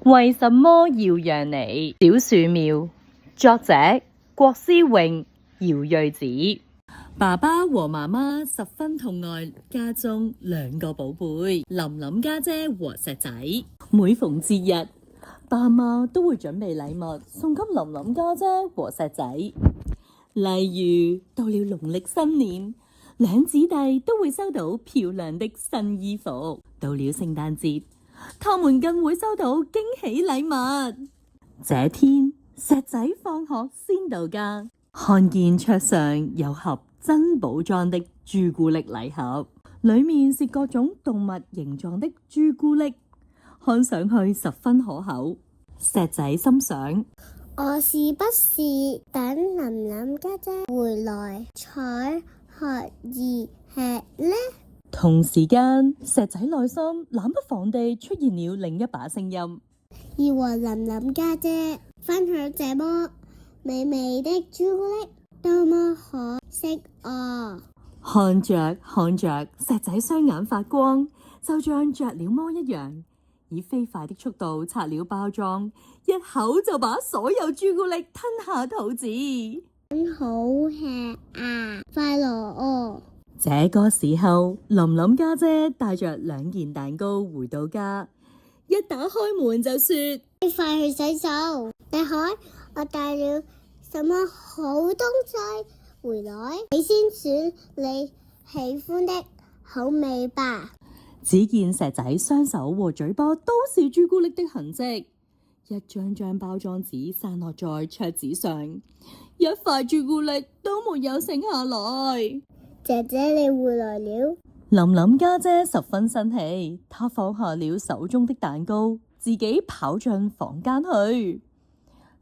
為什麼要讓你？小樹苗，作者郭思穎、姚瑞子。爸爸和媽媽十分痛愛家中兩個寶貝琳琳家姐和石仔。每逢節日，爸媽都會準備禮物送給琳琳家姐和石仔。例如到了農曆新年，兩姊弟都會收到漂亮的新衣服。到了聖誕節，他們更會收到驚喜禮物。這天，石仔放學先到家，看見桌上有盒珍寶裝的朱古力禮盒，裡面是各種動物形狀的朱古力，看上去十分可口。石仔心想：我是不是等琳琳家姐回來才可以吃呢？同時間，石仔內心冷不防地出現了另一把聲音：要和琳琳家姐分享這麼美味的朱古力，多麼可惜啊！看着，石仔雙眼發光，就像着了魔一樣，以飛快的速度拆了包裝，一口就把所有朱古力吞下肚子。真好吃啊！快樂哦！這個時候，琳琳家姐帶着2件蛋糕回到家，一打開門就說：你快去洗手！你看我帶了什麼好東西回來，你先選你喜歡的口味吧。只見石仔雙手和嘴巴都是朱古力的痕跡，一張張包裝紙散落在桌子上，一塊朱古力都沒有剩下來。姐姐，你回來了。琳琳家姐十分生氣，她放下了手中的蛋糕，自己跑進房間去。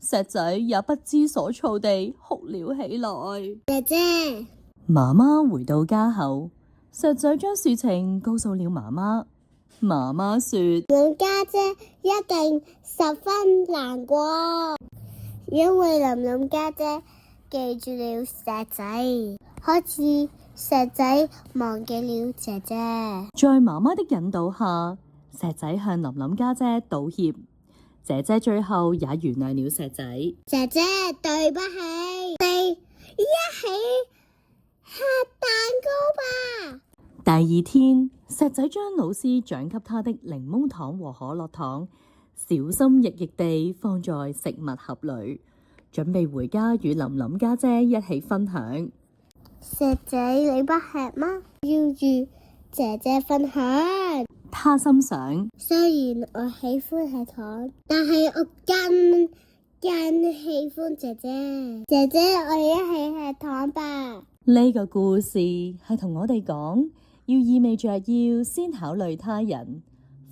石仔也不知所措地哭了起來。姐姐，媽媽回到家後，石仔將事情告訴了媽媽。媽媽說：我家姐一定十分難過，因為琳琳家姐記住了石仔，好似石仔忘記了姐姐。在媽媽的引導下，石仔向琳琳家姐道歉，姐姐最後也原諒了石仔。姐姐，對不起，我哋一起吃蛋糕吧。第二天，石仔將老師獎給他的檸檬糖和可樂糖小心翼翼地放在食物盒裏，準備回家與琳琳家姐一起分享。石仔，你不吃嗎？要與姐姐分享。他心想：雖然我喜歡吃糖，但係我更喜歡姐姐。姐姐，我哋一起吃糖吧。呢個故事係同我哋講，要意味着要先考慮他人，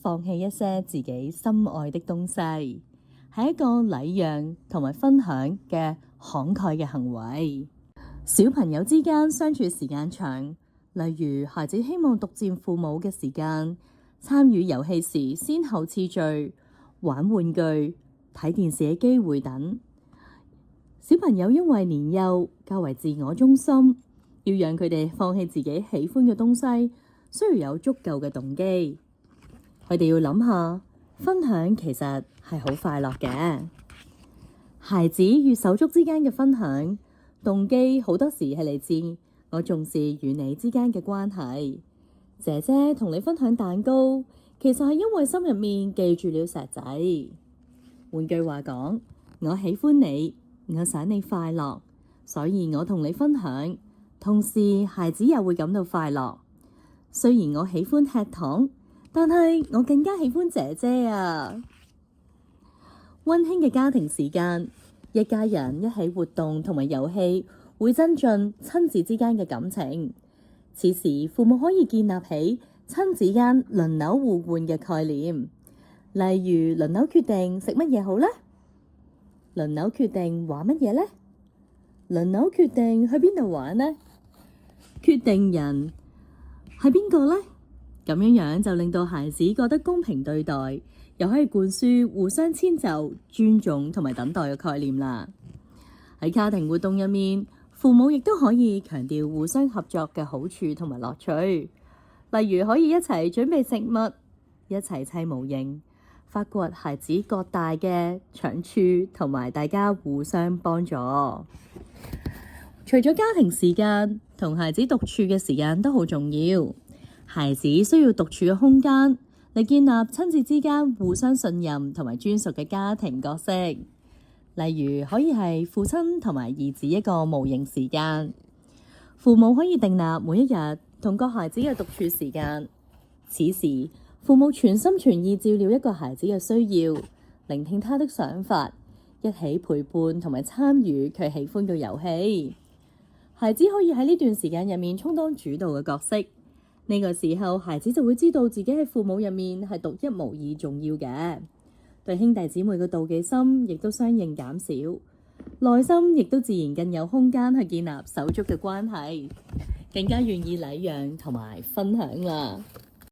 放棄一些自己心愛的東西，係一個禮讓同埋分享嘅慷慨嘅行為。小朋友之間相處時間長，例如孩子希望獨佔父母嘅時間，參與遊戲時先後次序，玩玩具、睇電視嘅機會等。小朋友因為年幼較為自我中心，要讓佢哋放棄自己喜歡嘅東西，需要有足夠嘅動機。佢哋要諗下，分享其實係好快樂嘅。孩子與手足之間嘅分享動機好多時係嚟自我重視與你之間嘅關係。姐姐同你分享蛋糕，其實係因為心入面記住了石仔。換句話講，我喜歡你，我想你快樂，所以我同你分享。同時，孩子也會感到快樂。雖然我喜歡吃糖，但係我更加喜歡姐姐啊！溫馨嘅家庭時間，一家人一起活動同埋遊戲，會增進親子之間嘅感情。此時，父母可以建立起親子間輪流互換嘅概念，例如輪流決定食乜嘢好呢？輪流決定玩乜嘢呢？輪流決定去邊度玩呢？決定人係邊個呢？咁樣就令到孩子覺得公平對待，又可以灌輸互相遷就、尊重同埋等待嘅概念啦。喺家庭活動入面，父母亦都可以強調互相合作嘅好處同埋樂趣，例如可以一齊準備食物，一齊砌模型，發掘孩子各大嘅長處，同埋大家互相幫助。除咗家庭時間，同孩子獨處嘅時間都好重要。孩子需要獨處嘅空間嚟建立親子之間互相信任同埋專屬嘅家庭角色。例如可以係父親同埋兒子一個無形時間，父母可以訂立每一日同個孩子嘅獨處時間。此時父母全心全意照料一個孩子嘅需要，聆聽他的想法，一起陪伴同埋參與佢喜歡嘅遊戲。孩子可以喺呢段時間入面充當主導嘅角色。呢個時候，孩子就會知道自己喺父母入面係獨一無二重要嘅，對兄弟姊妹嘅妒忌心亦都相應減少，內心亦都自然更有空間去建立手足嘅關係，更加願意禮讓同埋分享啦。